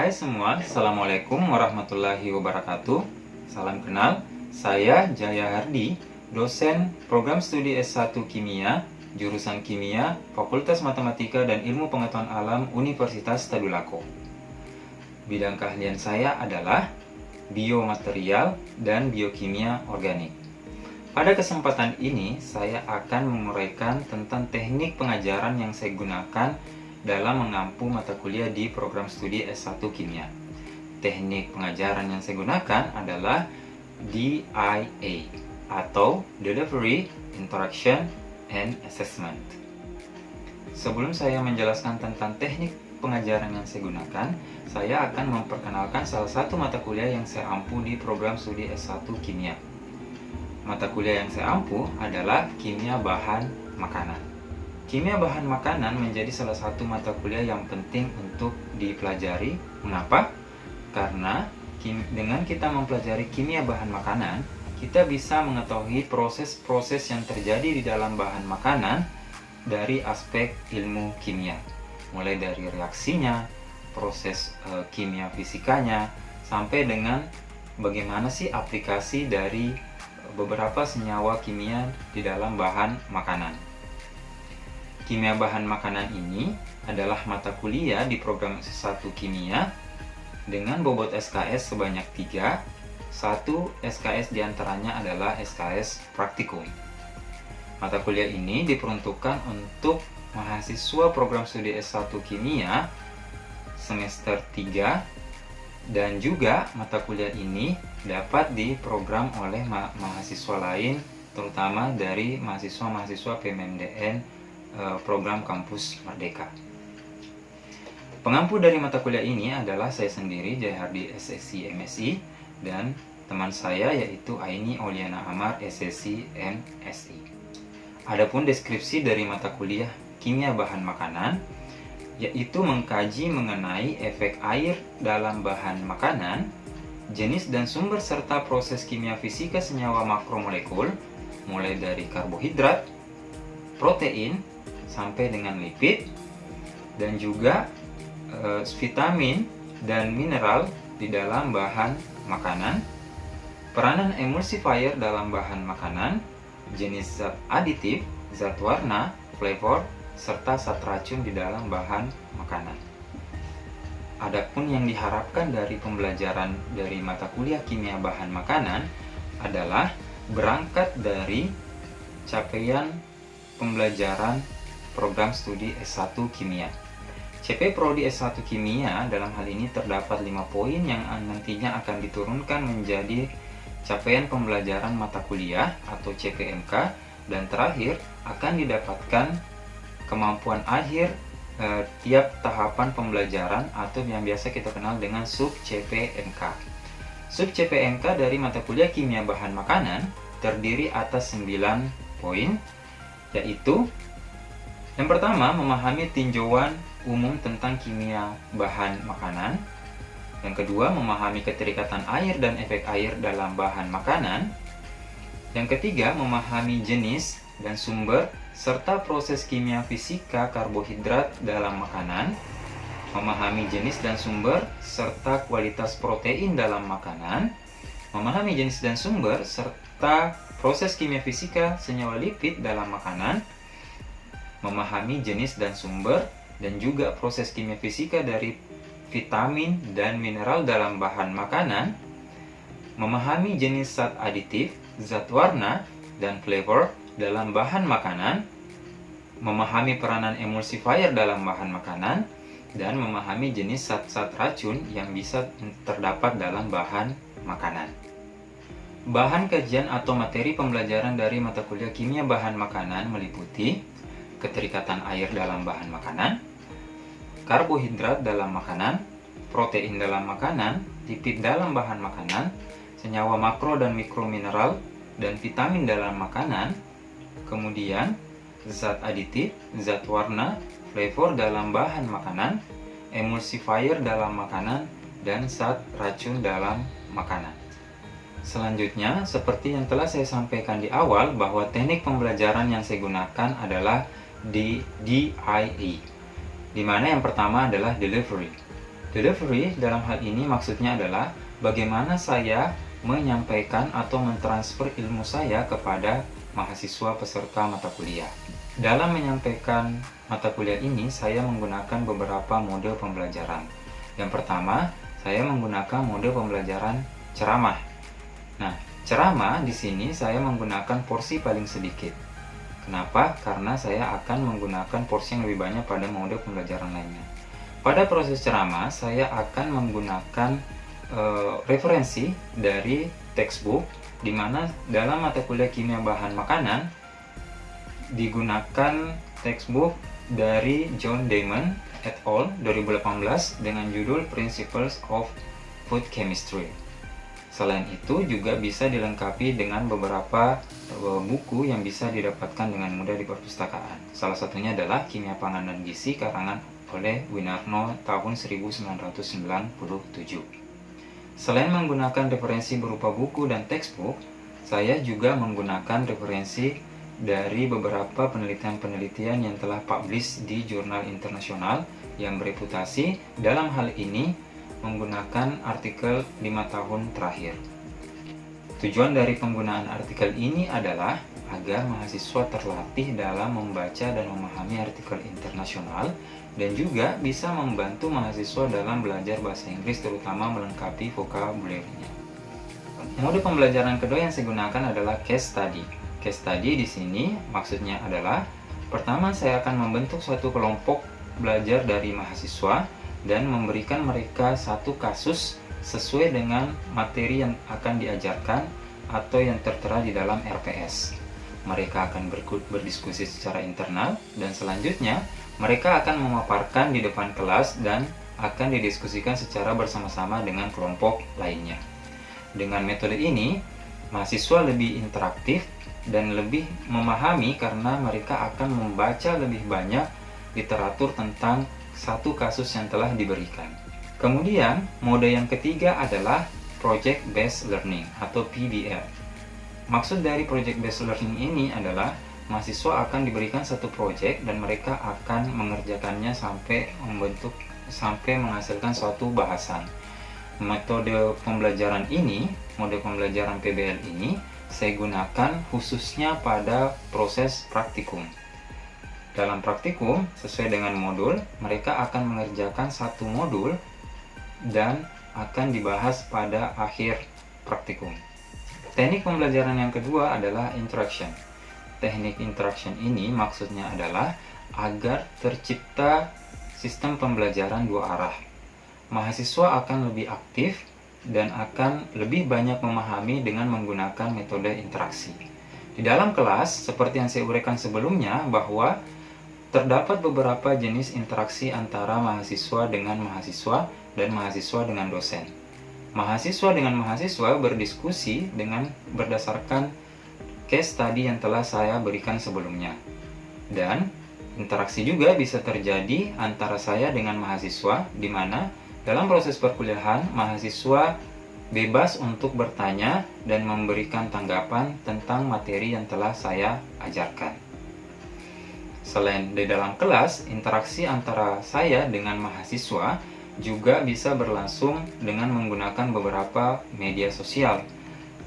Hai semua, Assalamualaikum warahmatullahi wabarakatuh. Salam kenal, saya Jaya Hardi, dosen program studi S1 Kimia, jurusan Kimia, Fakultas Matematika dan Ilmu Pengetahuan Alam Universitas Tadulako. Bidang keahlian saya adalah biomaterial dan biokimia organik. Pada kesempatan ini, saya akan menguraikan tentang teknik pengajaran yang saya gunakan dalam mengampu mata kuliah di program studi S1 Kimia. Teknik pengajaran yang saya gunakan adalah DIA atau Delivery, Interaction, and Assessment. Sebelum saya menjelaskan tentang teknik pengajaran yang saya gunakan, saya akan memperkenalkan salah satu mata kuliah yang saya ampu di program studi S1 Kimia. Mata kuliah yang saya ampu adalah Kimia Bahan Makanan. Kimia bahan makanan menjadi salah satu mata kuliah yang penting untuk dipelajari. Mengapa? Karena dengan kita mempelajari kimia bahan makanan, kita bisa mengetahui proses-proses yang terjadi di dalam bahan makanan dari aspek ilmu kimia. Mulai dari reaksinya, proses kimia fisikanya, sampai dengan bagaimana sih aplikasi dari beberapa senyawa kimia di dalam bahan makanan. Kimia bahan makanan ini adalah mata kuliah di program S1 Kimia dengan bobot SKS sebanyak 3. Satu SKS diantaranya adalah SKS Praktikum. Mata kuliah ini diperuntukkan untuk mahasiswa program studi S1 Kimia semester 3, dan juga mata kuliah ini dapat diprogram oleh mahasiswa lain, terutama dari mahasiswa-mahasiswa PMMDN program Kampus Merdeka. Pengampu dari mata kuliah ini adalah saya sendiri, Jaya Hardi SSI MSI, dan teman saya yaitu Aini Auliana Amar SSI MSI. Adapun deskripsi dari mata kuliah Kimia Bahan Makanan yaitu mengkaji mengenai efek air dalam bahan makanan, jenis dan sumber serta proses kimia fisika senyawa makromolekul, mulai dari karbohidrat, protein, sampai dengan lipid, dan juga vitamin dan mineral di dalam bahan makanan, peranan emulsifier dalam bahan makanan, jenis zat aditif, zat warna, flavor, serta zat racun di dalam bahan makanan. Adapun yang diharapkan dari pembelajaran dari mata kuliah kimia bahan makanan adalah berangkat dari capaian pembelajaran program studi S1 Kimia. CP Prodi S1 Kimia dalam hal ini terdapat 5 poin yang nantinya akan diturunkan menjadi capaian pembelajaran mata kuliah atau CPMK, dan terakhir akan didapatkan kemampuan akhir tiap tahapan pembelajaran atau yang biasa kita kenal dengan sub CPMK. Sub CPMK dari mata kuliah Kimia Bahan Makanan terdiri atas 9 poin, yaitu yang pertama, memahami tinjauan umum tentang kimia bahan makanan. Yang kedua, memahami keterikatan air dan efek air dalam bahan makanan. Yang ketiga, memahami jenis dan sumber serta proses kimia fisika karbohidrat dalam makanan. Memahami jenis dan sumber serta kualitas protein dalam makanan. Memahami jenis dan sumber serta proses kimia fisika senyawa lipid dalam makanan. Memahami jenis dan sumber dan juga proses kimia fisika dari vitamin dan mineral dalam bahan makanan. Memahami jenis zat aditif, zat warna, dan flavor dalam bahan makanan. Memahami peranan emulsifier dalam bahan makanan, dan memahami jenis zat-zat racun yang bisa terdapat dalam bahan makanan. Bahan kajian atau materi pembelajaran dari mata kuliah Kimia Bahan Makanan meliputi keterikatan air dalam bahan makanan, karbohidrat dalam makanan, protein dalam makanan, lipid dalam bahan makanan, senyawa makro dan mikromineral, dan vitamin dalam makanan, kemudian zat aditif, zat warna, flavor dalam bahan makanan, emulsifier dalam makanan, dan zat racun dalam makanan. Selanjutnya, seperti yang telah saya sampaikan di awal, bahwa teknik pembelajaran yang saya gunakan adalah di DIE, di mana yang pertama adalah delivery. Delivery dalam hal ini maksudnya adalah bagaimana saya menyampaikan atau mentransfer ilmu saya kepada mahasiswa peserta mata kuliah. Dalam menyampaikan mata kuliah ini, saya menggunakan beberapa mode pembelajaran. Yang pertama, saya menggunakan mode pembelajaran ceramah. Nah, ceramah di sini saya menggunakan porsi paling sedikit. Kenapa? Karena saya akan menggunakan porsi yang lebih banyak pada mode pembelajaran lainnya. Pada proses ceramah, saya akan menggunakan referensi dari textbook, di mana dalam mata kuliah kimia bahan makanan digunakan textbook dari John Diamond et al. 2018 dengan judul Principles of Food Chemistry. Selain itu juga bisa dilengkapi dengan beberapa buku yang bisa didapatkan dengan mudah di perpustakaan. Salah satunya adalah Kimia Pangan dan Gizi karangan oleh Winarno tahun 1997. Selain menggunakan referensi berupa buku dan textbook, saya juga menggunakan referensi dari beberapa penelitian-penelitian yang telah publish di jurnal internasional yang bereputasi, dalam hal ini menggunakan artikel 5 tahun terakhir. Tujuan dari penggunaan artikel ini adalah agar mahasiswa terlatih dalam membaca dan memahami artikel internasional dan juga bisa membantu mahasiswa dalam belajar bahasa Inggris, terutama melengkapi vocabulary-nya. Mode pembelajaran kedua yang saya gunakan adalah case study. Case study di sini maksudnya adalah pertama saya akan membentuk suatu kelompok belajar dari mahasiswa dan memberikan mereka satu kasus sesuai dengan materi yang akan diajarkan atau yang tertera di dalam RPS. Mereka akan berdiskusi secara internal dan selanjutnya mereka akan memaparkan di depan kelas dan akan didiskusikan secara bersama-sama dengan kelompok lainnya. Dengan metode ini, mahasiswa lebih interaktif dan lebih memahami karena mereka akan membaca lebih banyak literatur tentang satu kasus yang telah diberikan. Kemudian, mode yang ketiga adalah Project Based Learning atau PBL. Maksud dari Project Based Learning ini adalah mahasiswa akan diberikan satu proyek dan mereka akan mengerjakannya sampai menghasilkan suatu bahasan. Metode pembelajaran ini, mode pembelajaran PBL ini, saya gunakan khususnya pada proses praktikum. Dalam praktikum, sesuai dengan modul, mereka akan mengerjakan satu modul dan akan dibahas pada akhir praktikum. Teknik pembelajaran yang kedua adalah interaction. Teknik interaction ini maksudnya adalah agar tercipta sistem pembelajaran dua arah. Mahasiswa akan lebih aktif dan akan lebih banyak memahami dengan menggunakan metode interaksi. Di dalam kelas, seperti yang saya uraikan sebelumnya, bahwa terdapat beberapa jenis interaksi antara mahasiswa dengan mahasiswa dan mahasiswa dengan dosen. Mahasiswa dengan mahasiswa berdiskusi dengan berdasarkan case study yang telah saya berikan sebelumnya. Dan interaksi juga bisa terjadi antara saya dengan mahasiswa, di mana dalam proses perkuliahan mahasiswa bebas untuk bertanya dan memberikan tanggapan tentang materi yang telah saya ajarkan. Selain di dalam kelas, interaksi antara saya dengan mahasiswa juga bisa berlangsung dengan menggunakan beberapa media sosial.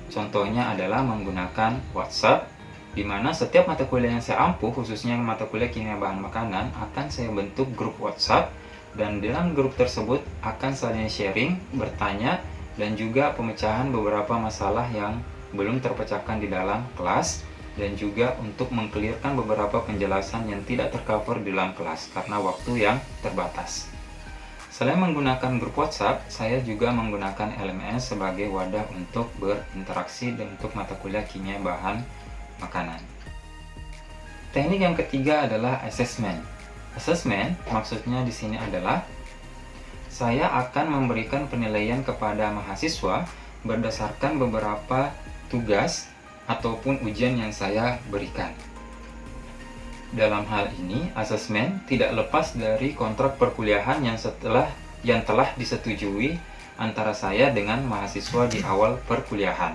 Contohnya adalah menggunakan WhatsApp, di mana setiap mata kuliah yang saya ampuh, khususnya mata kuliah kimia bahan makanan, akan saya bentuk grup WhatsApp, dan dalam grup tersebut akan saling sharing, bertanya, dan juga pemecahan beberapa masalah yang belum terpecahkan di dalam kelas, dan juga untuk mengklirkan beberapa penjelasan yang tidak tercover di dalam kelas karena waktu yang terbatas. Selain menggunakan grup WhatsApp, saya juga menggunakan LMS sebagai wadah untuk berinteraksi dan untuk mata kuliah kimia bahan makanan. Teknik yang ketiga adalah assessment. Assessment maksudnya di sini adalah saya akan memberikan penilaian kepada mahasiswa berdasarkan beberapa tugas ataupun ujian yang saya berikan. Dalam hal ini, asesmen tidak lepas dari kontrak perkuliahan yang telah disetujui antara saya dengan mahasiswa di awal perkuliahan.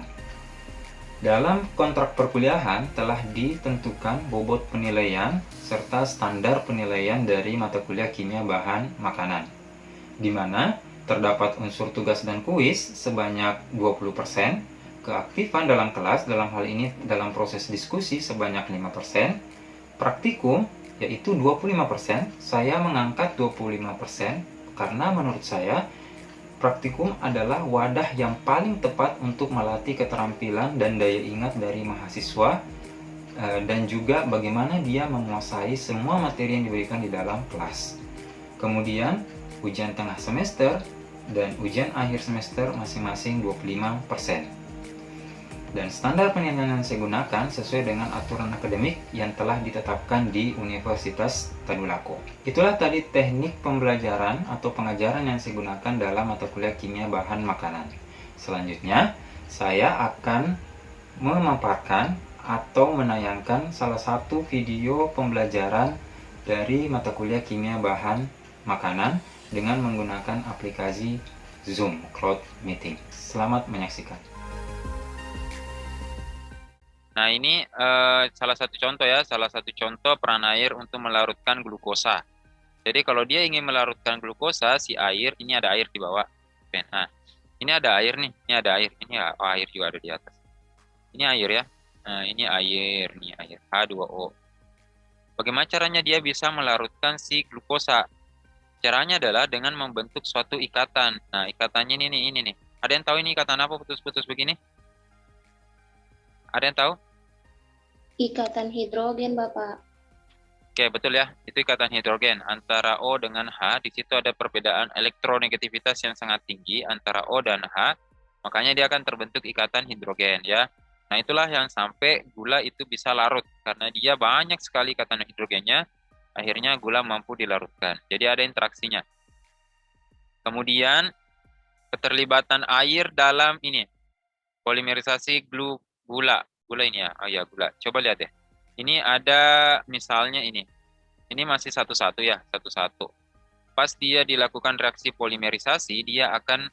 Dalam kontrak perkuliahan telah ditentukan bobot penilaian serta standar penilaian dari mata kuliah kimia bahan makanan. di mana terdapat unsur tugas dan kuis sebanyak 20%, keaktifan dalam kelas dalam hal ini dalam proses diskusi sebanyak 5%, praktikum yaitu 25%. Saya mengangkat 25% karena menurut saya praktikum adalah wadah yang paling tepat untuk melatih keterampilan dan daya ingat dari mahasiswa dan juga bagaimana dia menguasai semua materi yang diberikan di dalam kelas. Kemudian ujian tengah semester dan ujian akhir semester masing-masing 25%. Dan standar penilaian yang saya gunakan sesuai dengan aturan akademik yang telah ditetapkan di Universitas Tadulako. Itulah tadi teknik pembelajaran atau pengajaran yang saya gunakan dalam mata kuliah kimia bahan makanan. Selanjutnya, saya akan memaparkan atau menayangkan salah satu video pembelajaran dari mata kuliah kimia bahan makanan dengan menggunakan aplikasi Zoom Cloud Meeting. Selamat menyaksikan. Nah, ini salah satu contoh peran air untuk melarutkan glukosa. Jadi kalau dia ingin melarutkan glukosa, si air, ini ada air di bawah. Nah, ini ada air nih, ini ada air. Ini air juga ada di atas. Ini air ya. Nah, ini air, nih air H2O. Bagaimana caranya dia bisa melarutkan si glukosa? Caranya adalah dengan membentuk suatu ikatan. Nah, ikatannya ini nih. Ada yang tahu ini ikatan apa putus-putus begini? Ada yang tahu? Ikatan hidrogen, Bapak. Oke, betul ya. Itu ikatan hidrogen antara O dengan H. Di situ ada perbedaan elektronegativitas yang sangat tinggi antara O dan H. Makanya dia akan terbentuk ikatan hidrogen ya. Nah, itulah yang sampai gula itu bisa larut. Karena dia banyak sekali ikatan hidrogennya, akhirnya gula mampu dilarutkan. Jadi ada interaksinya. Kemudian, keterlibatan air dalam ini. Polimerisasi gula. Gula ini ya. Oh ya, gula. Coba lihat deh. Ini ada misalnya ini. Ini masih satu-satu ya, satu-satu. Pas dia dilakukan reaksi polimerisasi, dia akan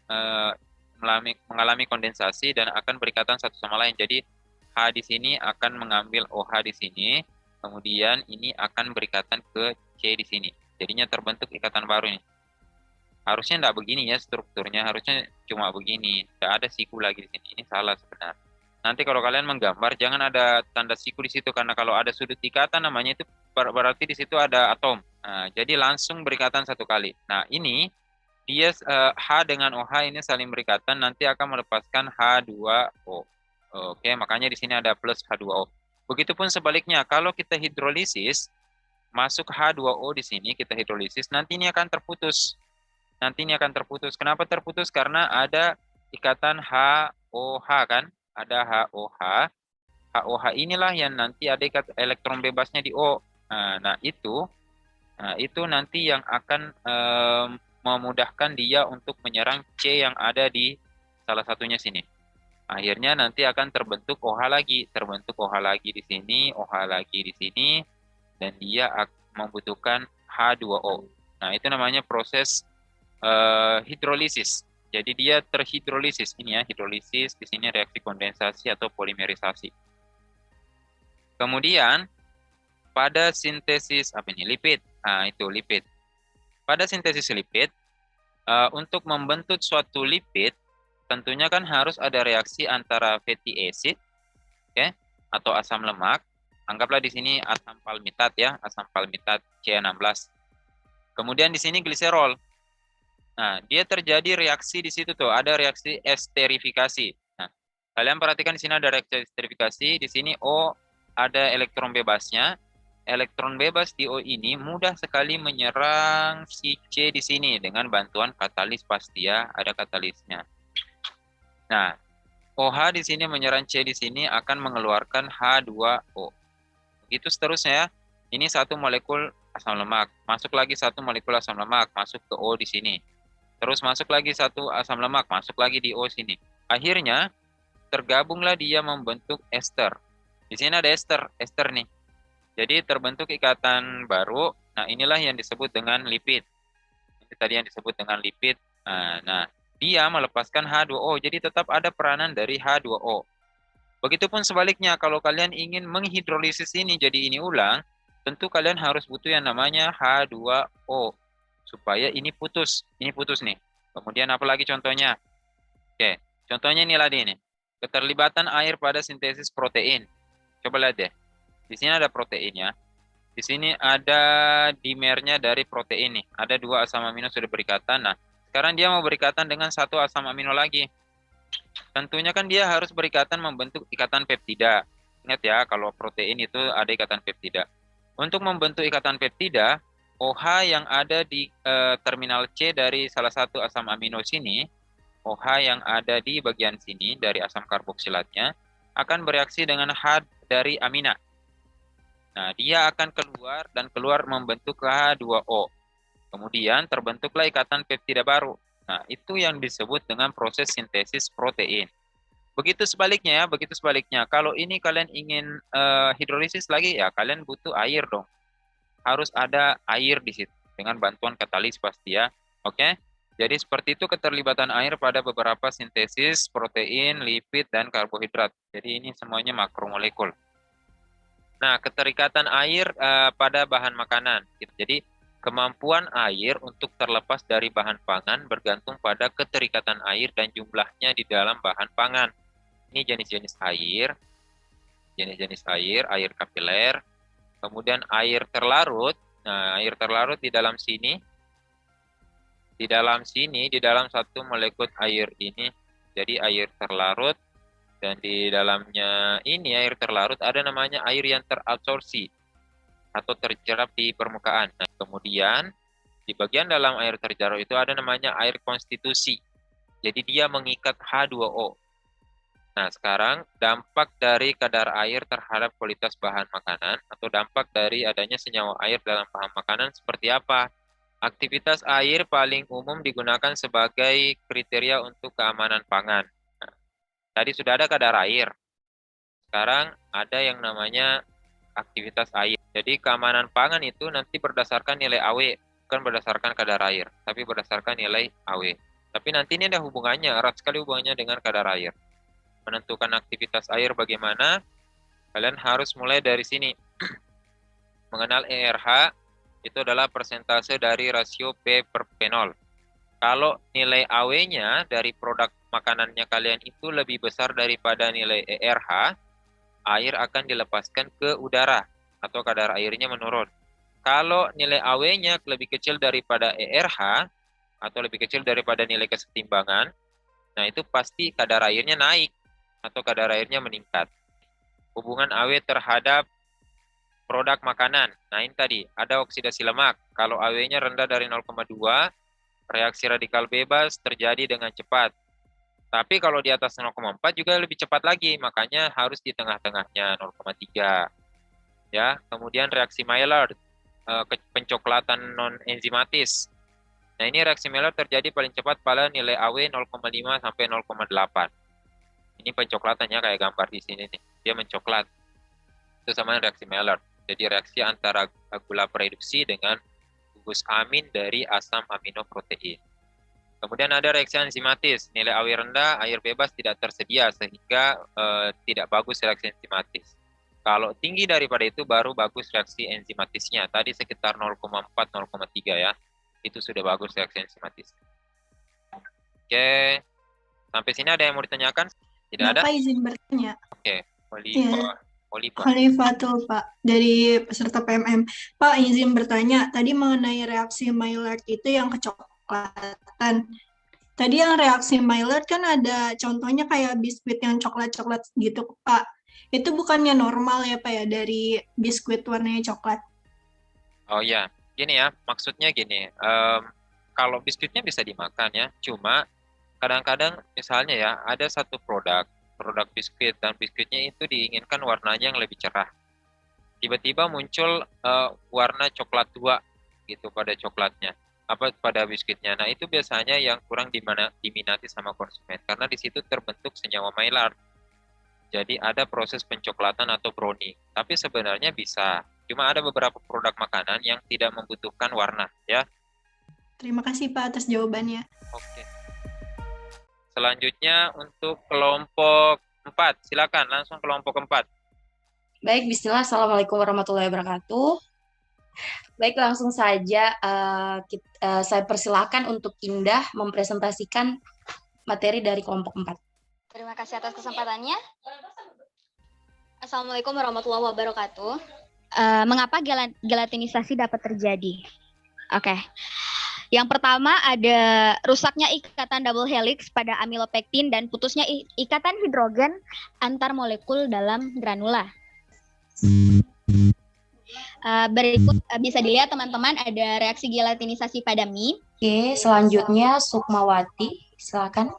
mengalami kondensasi dan akan berikatan satu sama lain. Jadi H di sini akan mengambil OH di sini, kemudian ini akan berikatan ke C di sini. Jadinya terbentuk ikatan baru ini. Harusnya tidak begini ya strukturnya, harusnya cuma begini. Tidak ada siku lagi di sini. Ini salah sebenarnya. Nanti kalau kalian menggambar, jangan ada tanda siku di situ, karena kalau ada sudut ikatan namanya itu berarti di situ ada atom. Nah, jadi langsung berikatan satu kali. Nah, ini dia H dengan OH ini saling berikatan, nanti akan melepaskan H2O. Oke, makanya di sini ada plus H2O. Begitupun sebaliknya, kalau kita hidrolisis, masuk H2O di sini, kita hidrolisis, nanti ini akan terputus. Kenapa terputus? Karena ada ikatan HOH kan? Ada HOH. HOH inilah yang nanti ada elektron bebasnya di O. Nah, itu nanti yang akan memudahkan dia untuk menyerang C yang ada di salah satunya sini. Akhirnya nanti akan terbentuk OH lagi di sini, OH lagi di sini, dan dia membutuhkan H2O. Nah, itu namanya proses hidrolisis. Jadi dia terhidrolisis ini ya, hidrolisis, di sini reaksi kondensasi atau polimerisasi. Kemudian pada sintesis lipid. Nah, itu lipid. Pada sintesis lipid, untuk membentuk suatu lipid tentunya kan harus ada reaksi antara fatty acid, atau asam lemak. Anggaplah di sini asam palmitat ya, asam palmitat C16. Kemudian di sini gliserol. Nah, dia terjadi reaksi di situ tuh, ada reaksi esterifikasi. Nah, kalian perhatikan di sini ada reaksi esterifikasi, di sini O ada elektron bebasnya. Elektron bebas di O ini mudah sekali menyerang si C di sini dengan bantuan katalis, pasti ya, ada katalisnya. Nah, OH di sini menyerang C di sini akan mengeluarkan H2O. Begitu seterusnya ya. Ini satu molekul asam lemak, masuk lagi satu molekul asam lemak, masuk ke O di sini. Terus masuk lagi satu asam lemak, masuk lagi di O sini. Akhirnya tergabunglah dia membentuk ester. Di sini ada ester nih. Jadi terbentuk ikatan baru. Nah, inilah yang disebut dengan lipid. Ini tadi yang disebut dengan lipid. Nah, dia melepaskan H2O. Jadi tetap ada peranan dari H2O. Begitupun sebaliknya, kalau kalian ingin menghidrolisis ini jadi ini ulang, tentu kalian harus butuh yang namanya H2O. supaya ini putus nih. Kemudian apalagi contohnya? Oke, contohnya ini tadi nih. Keterlibatan air pada sintesis protein. Coba lihat deh. Di sini ada protein ya. Di sini ada dimernya dari protein nih. Ada 2 asam amino sudah berikatan. Nah, sekarang dia mau berikatan dengan 1 asam amino lagi. Tentunya kan dia harus berikatan membentuk ikatan peptida. Ingat ya, kalau protein itu ada ikatan peptida. Untuk membentuk ikatan peptida, OH yang ada di terminal C dari salah satu asam amino sini, OH yang ada di bagian sini dari asam karboksilatnya, akan bereaksi dengan H dari amina. Nah, dia akan keluar membentuk H2O. Kemudian terbentuklah ikatan peptida baru. Nah, itu yang disebut dengan proses sintesis protein. Begitu sebaliknya. Kalau ini kalian ingin hidrolisis lagi, ya kalian butuh air dong. Harus ada air di situ dengan bantuan katalis pasti ya. Oke? Jadi seperti itu keterlibatan air pada beberapa sintesis protein, lipid, dan karbohidrat. Jadi ini semuanya makromolekul. Nah, keterikatan air pada bahan makanan. Jadi kemampuan air untuk terlepas dari bahan pangan bergantung pada keterikatan air dan jumlahnya di dalam bahan pangan. Ini jenis-jenis air, air kapiler, kemudian air terlarut. Nah, air terlarut di dalam sini, di dalam satu molekul air ini, jadi air terlarut, dan di dalamnya ini air terlarut ada namanya air yang terabsorpsi atau terjerap di permukaan. Nah, kemudian di bagian dalam air terjerap itu ada namanya air konstitusi. Jadi dia mengikat H2O. Nah, sekarang dampak dari kadar air terhadap kualitas bahan makanan atau dampak dari adanya senyawa air dalam bahan makanan seperti apa? Aktivitas air paling umum digunakan sebagai kriteria untuk keamanan pangan. Nah, tadi sudah ada kadar air. Sekarang ada yang namanya aktivitas air. Jadi keamanan pangan itu nanti berdasarkan nilai AW, bukan berdasarkan kadar air, tapi berdasarkan nilai AW. Tapi nanti ini ada hubungannya, erat sekali hubungannya dengan kadar air. Menentukan aktivitas air bagaimana, kalian harus mulai dari sini. Mengenal ERH, itu adalah persentase dari rasio P per P0. Kalau nilai AW-nya dari produk makanannya kalian itu lebih besar daripada nilai ERH, air akan dilepaskan ke udara atau kadar airnya menurun. Kalau nilai AW-nya lebih kecil daripada ERH atau lebih kecil daripada nilai kesetimbangan, nah itu pasti kadar airnya naik atau kadar airnya meningkat. Hubungan AW terhadap produk makanan. Nah ini tadi, ada oksidasi lemak. Kalau AW-nya rendah dari 0,2, reaksi radikal bebas terjadi dengan cepat. Tapi kalau di atas 0,4 juga lebih cepat lagi, makanya harus di tengah-tengahnya 0,3. Ya, kemudian reaksi Maillard, pencoklatan non-enzimatis. Nah ini reaksi Maillard terjadi paling cepat pada nilai AW 0,5 sampai 0,8. Ini pencoklatannya kayak gambar di sini nih. Dia mencoklat. Itu sama reaksi Maillard. Jadi reaksi antara gula reduksi dengan gugus amin dari asam amino protein. Kemudian ada reaksi enzimatis. Nilai AW rendah, air bebas tidak tersedia sehingga tidak bagus reaksi enzimatis. Kalau tinggi daripada itu baru bagus reaksi enzimatisnya. Tadi sekitar 0,4-0,3 ya. Itu sudah bagus reaksi enzimatis. Oke. Sampai sini ada yang mau ditanyakan? Tidak ada? Bapak izin bertanya. Oke. Iya. Oliva. Khalifatul Pak, dari peserta PMM. Pak, izin bertanya, tadi mengenai reaksi Maillard itu yang kecoklatan. Tadi yang reaksi Maillard kan ada contohnya kayak biskuit yang coklat-coklat gitu, Pak. Itu bukannya normal ya, Pak ya, dari biskuit warnanya coklat? Oh ya, gini ya, maksudnya gini, kalau biskuitnya bisa dimakan ya, cuma kadang-kadang misalnya ya, ada satu produk biskuit, dan biskuitnya itu diinginkan warnanya yang lebih cerah. Tiba-tiba muncul warna coklat tua gitu pada coklatnya, pada biskuitnya. Nah itu biasanya yang kurang diminati sama konsumen, karena di situ terbentuk senyawa Maillard. Jadi ada proses pencoklatan atau browning. Tapi sebenarnya bisa. Cuma ada beberapa produk makanan yang tidak membutuhkan warna, ya. Terima kasih Pak atas jawabannya. Oke. Selanjutnya untuk kelompok 4. Silakan langsung kelompok 4. Baik, bismillah. Assalamualaikum warahmatullahi wabarakatuh. Baik, langsung saja saya persilahkan untuk Indah mempresentasikan materi dari kelompok 4. Terima kasih atas kesempatannya. Assalamualaikum warahmatullahi wabarakatuh. Mengapa gelatinisasi dapat terjadi? Oke. Yang pertama ada rusaknya ikatan double helix pada amilopektin dan putusnya ikatan hidrogen antar molekul dalam granula. Berikut bisa dilihat teman-teman ada reaksi gelatinisasi pada mie. Oke, selanjutnya Sukmawati, silakan.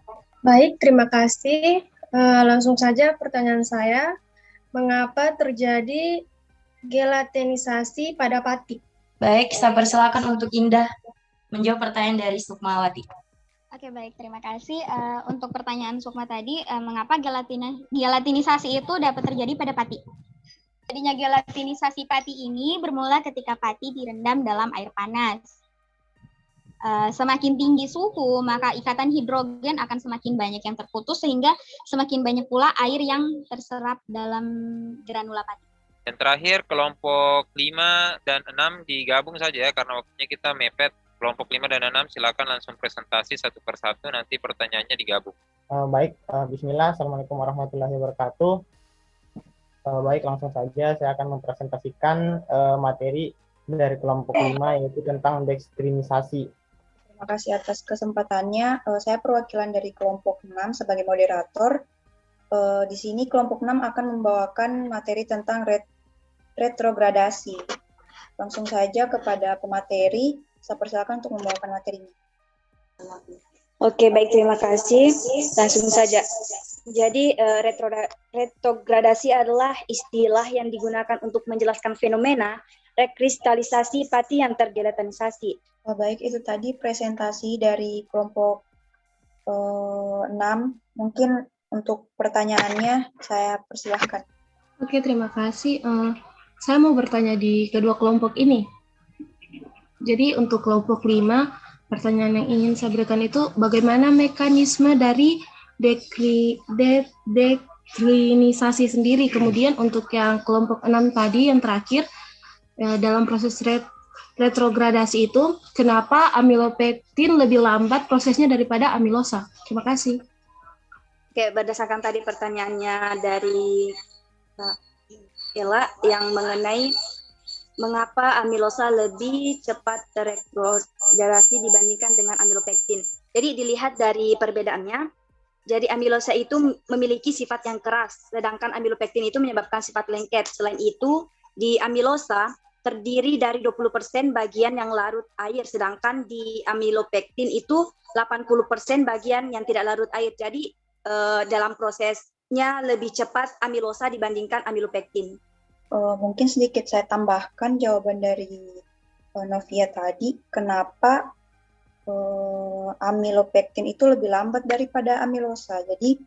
Baik, terima kasih. Langsung saja pertanyaan saya, mengapa terjadi gelatinisasi pada pati? Baik, saya persilakan untuk Indah menjawab pertanyaan dari Sukmawati. Oke, baik, terima kasih. Untuk pertanyaan Sukma tadi, mengapa gelatinisasi itu dapat terjadi pada pati? Jadinya gelatinisasi pati ini bermula ketika pati direndam dalam air panas. Semakin tinggi suhu, maka ikatan hidrogen akan semakin banyak yang terputus, sehingga semakin banyak pula air yang terserap dalam granula pati. Dan terakhir, kelompok 5 dan 6 digabung saja ya, karena waktunya kita mepet. Kelompok 5 dan 6 silakan langsung presentasi satu persatu, nanti pertanyaannya digabung. Baik, bismillah, assalamualaikum warahmatullahi wabarakatuh. Baik, langsung saja saya akan mempresentasikan materi dari kelompok 5, yaitu tentang dekstrinisasi. Terima kasih atas kesempatannya. Saya perwakilan dari kelompok 6 sebagai moderator. Di sini kelompok 6 akan membawakan materi tentang retrogradasi. Langsung saja kepada pemateri, saya persilakan untuk membawakan materinya. Oke, baik, terima kasih. Langsung saja. Jadi, retrogradasi adalah istilah yang digunakan untuk menjelaskan fenomena rekristalisasi pati yang tergelatinisasi. Baik, itu tadi presentasi dari kelompok 6. Mungkin untuk pertanyaannya saya persilahkan. Oke, terima kasih. Saya mau bertanya di kedua kelompok ini. Jadi untuk kelompok 5, pertanyaan yang ingin saya berikan itu bagaimana mekanisme dari deklinisasi sendiri. Kemudian untuk yang kelompok 6 tadi yang terakhir, dalam proses retrogradasi itu, kenapa amilopektin lebih lambat prosesnya daripada amilosa? Terima kasih. Oke, berdasarkan tadi pertanyaannya dari Ella yang mengenai mengapa amilosa lebih cepat terretrogradasi dibandingkan dengan amilopektin. Jadi dilihat dari perbedaannya, jadi amilosa itu memiliki sifat yang keras, sedangkan amilopektin itu menyebabkan sifat lengket. Selain itu, di amilosa terdiri dari 20% bagian yang larut air, sedangkan di amilopektin itu 80% bagian yang tidak larut air. Jadi dalam prosesnya lebih cepat amilosa dibandingkan amilopektin. Mungkin sedikit saya tambahkan jawaban dari Novia tadi, kenapa amilopektin itu lebih lambat daripada amilosa. Jadi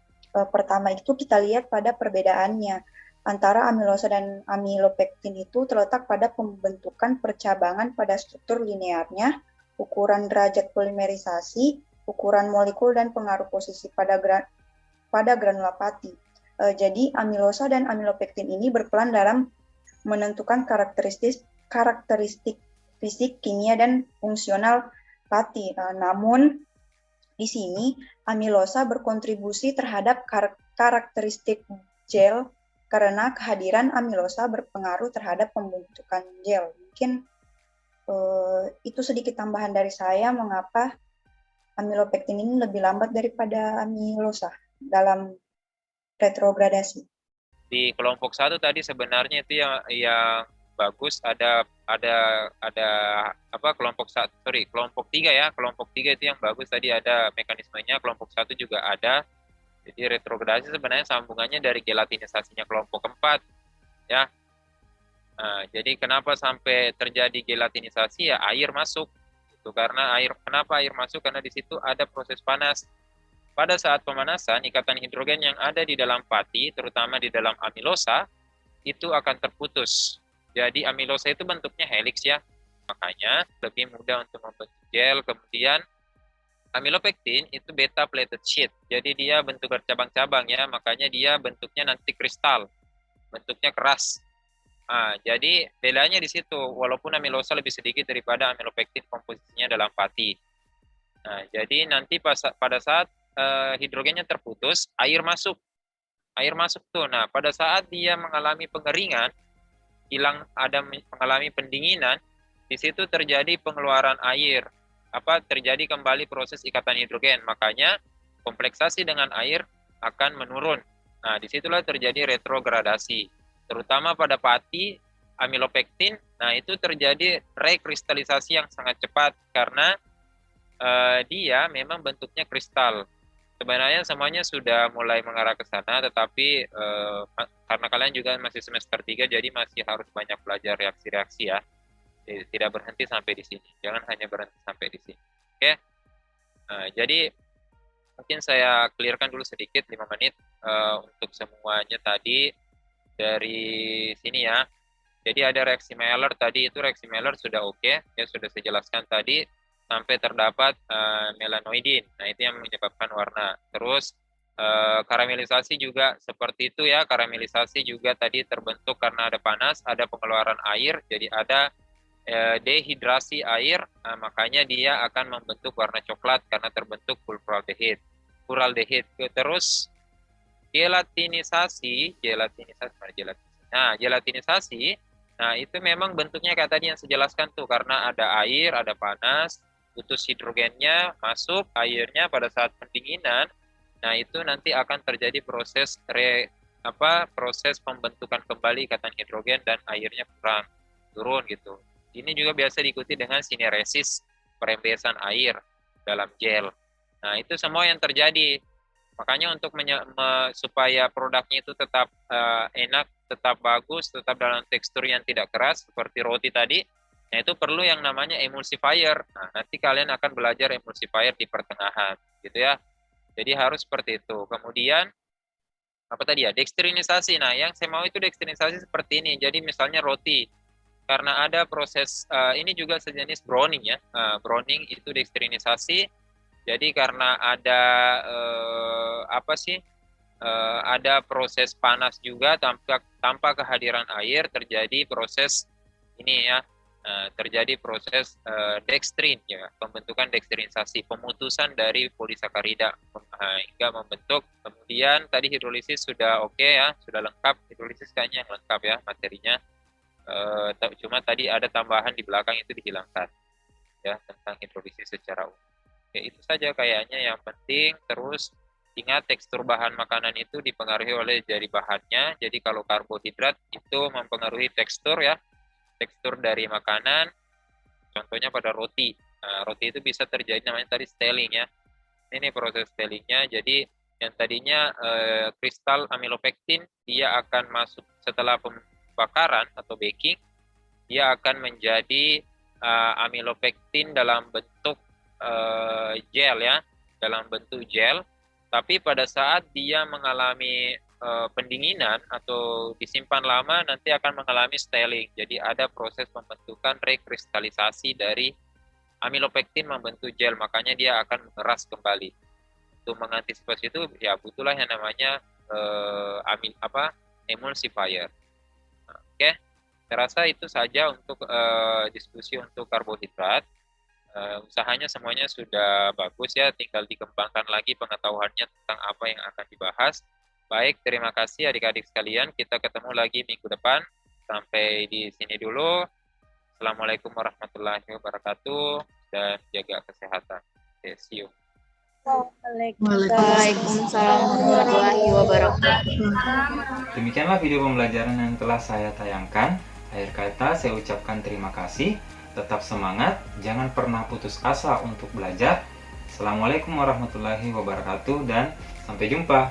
pertama itu kita lihat pada perbedaannya. Antara amilosa dan amilopektin itu terletak pada pembentukan percabangan pada struktur linearnya, ukuran derajat polimerisasi, ukuran molekul, dan pengaruh posisi pada granula pati. Jadi amilosa dan amilopektin ini berperan dalam menentukan karakteristik fisik, kimia, dan fungsional pati. Namun di sini amilosa berkontribusi terhadap karakteristik gel karena kehadiran amilosa berpengaruh terhadap pembentukan gel. Mungkin itu sedikit tambahan dari saya mengapa amilopektin ini lebih lambat daripada amilosa dalam retrogradasi. Di kelompok 1 tadi sebenarnya itu yang bagus ada kelompok 3 ya. Kelompok 3 itu yang bagus tadi ada mekanismenya, kelompok 1 juga ada. Jadi retrogradasi sebenarnya sambungannya dari gelatinisasinya kelompok 4 ya. Jadi kenapa sampai terjadi gelatinisasi ya air masuk. Itu karena kenapa air masuk? Karena di situ ada proses panas. Pada saat pemanasan, ikatan hidrogen yang ada di dalam pati, terutama di dalam amilosa, itu akan terputus. Jadi amilosa itu bentuknya helix ya. Makanya lebih mudah untuk membentuk gel. Kemudian amilopektin itu beta plated sheet. Jadi dia bentuk bercabang-cabang ya, makanya dia bentuknya nanti kristal. Bentuknya keras. Jadi bedanya di situ, walaupun amilosa lebih sedikit daripada amilopektin komposisinya dalam pati. Nah, jadi nanti pada saat hidrogennya terputus, air masuk tuh. Nah, pada saat dia mengalami pengeringan, mengalami pendinginan, di situ terjadi pengeluaran air, terjadi kembali proses ikatan hidrogen. Makanya kompleksasi dengan air akan menurun. Nah, disitulah terjadi retrogradasi, terutama pada pati amilopektin. Nah, itu terjadi rekristalisasi yang sangat cepat karena dia memang bentuknya kristal. Sebenarnya semuanya sudah mulai mengarah ke sana, tetapi karena kalian juga masih semester 3, jadi masih harus banyak belajar reaksi-reaksi ya. Jadi, tidak berhenti sampai di sini. Jangan hanya berhenti sampai di sini. Oke? Jadi mungkin saya clearkan dulu sedikit 5 menit untuk semuanya tadi dari sini ya. Jadi ada reaksi Maillard tadi, itu reaksi Maillard sudah oke, ya sudah saya jelaskan tadi, sampai terdapat melanoidin. Nah, itu yang menyebabkan warna. Terus karamelisasi juga seperti itu ya. Karamelisasi juga tadi terbentuk karena ada panas, ada pengeluaran air, jadi ada dehidrasi air, makanya dia akan membentuk warna coklat karena terbentuk puraldehid. Terus gelatinisasi. Nah, itu memang bentuknya kayak tadi yang saya jelaskan tuh, karena ada air, ada panas, putus hidrogennya, masuk airnya pada saat pendinginan. Nah, itu nanti akan terjadi proses proses pembentukan kembali ikatan hidrogen dan airnya turun gitu. Ini juga biasa diikuti dengan sineresis, perembesan air dalam gel. Nah, itu semua yang terjadi. Makanya untuk supaya produknya itu tetap enak, tetap bagus, tetap dalam tekstur yang tidak keras seperti roti tadi, nah itu perlu yang namanya emulsifier. Nah, nanti kalian akan belajar emulsifier di pertengahan, gitu ya. Jadi harus seperti itu. Kemudian apa tadi ya? Dekstrinisasi. Nah, yang saya mau itu dekstrinisasi seperti ini. Jadi misalnya roti, karena ada proses ini juga sejenis browning ya. Browning itu dekstrinisasi. Jadi karena ada ada proses panas juga tanpa kehadiran air, terjadi proses ini ya. Terjadi proses dekstrin ya, pembentukan dekstrinisasi, pemutusan dari polisakarida hingga membentuk. Kemudian tadi hidrolisis sudah oke ya, sudah lengkap. Hidrolisis kayaknya yang lengkap ya materinya. Cuma tadi ada tambahan di belakang itu dihilangkan ya, tentang hidrolisis secara umum. Oke, itu saja kayaknya yang penting. Terus ingat, tekstur bahan makanan itu dipengaruhi oleh dari bahannya. Jadi kalau karbohidrat itu mempengaruhi tekstur ya, tekstur dari makanan. Contohnya pada roti. Nah, roti itu bisa terjadi namanya tadi styling ya. Ini proses stylingnya. Jadi yang tadinya kristal amilopektin, dia akan masuk setelah pembakaran atau baking, dia akan menjadi amilopektin dalam bentuk gel ya, dalam bentuk gel. Tapi pada saat dia mengalami pendinginan atau disimpan lama, nanti akan mengalami styling. Jadi ada proses pembentukan rekristalisasi dari amilopektin membentuk gel, makanya dia akan mengeras kembali. Untuk mengantisipasi itu ya butuhlah yang namanya emulsifier. Oke, saya rasa itu saja untuk diskusi untuk karbohidrat. Usahanya semuanya sudah bagus ya, tinggal dikembangkan lagi pengetahuannya tentang apa yang akan dibahas. Baik, terima kasih adik-adik sekalian. Kita ketemu lagi minggu depan. Sampai di sini dulu. Assalamualaikum warahmatullahi wabarakatuh dan jaga kesehatan. See you. Waalaikumsalam warahmatullahi wabarakatuh. Demikianlah video pembelajaran yang telah saya tayangkan. Akhir kata saya ucapkan terima kasih. Tetap semangat, jangan pernah putus asa untuk belajar. Assalamualaikum warahmatullahi wabarakatuh dan sampai jumpa.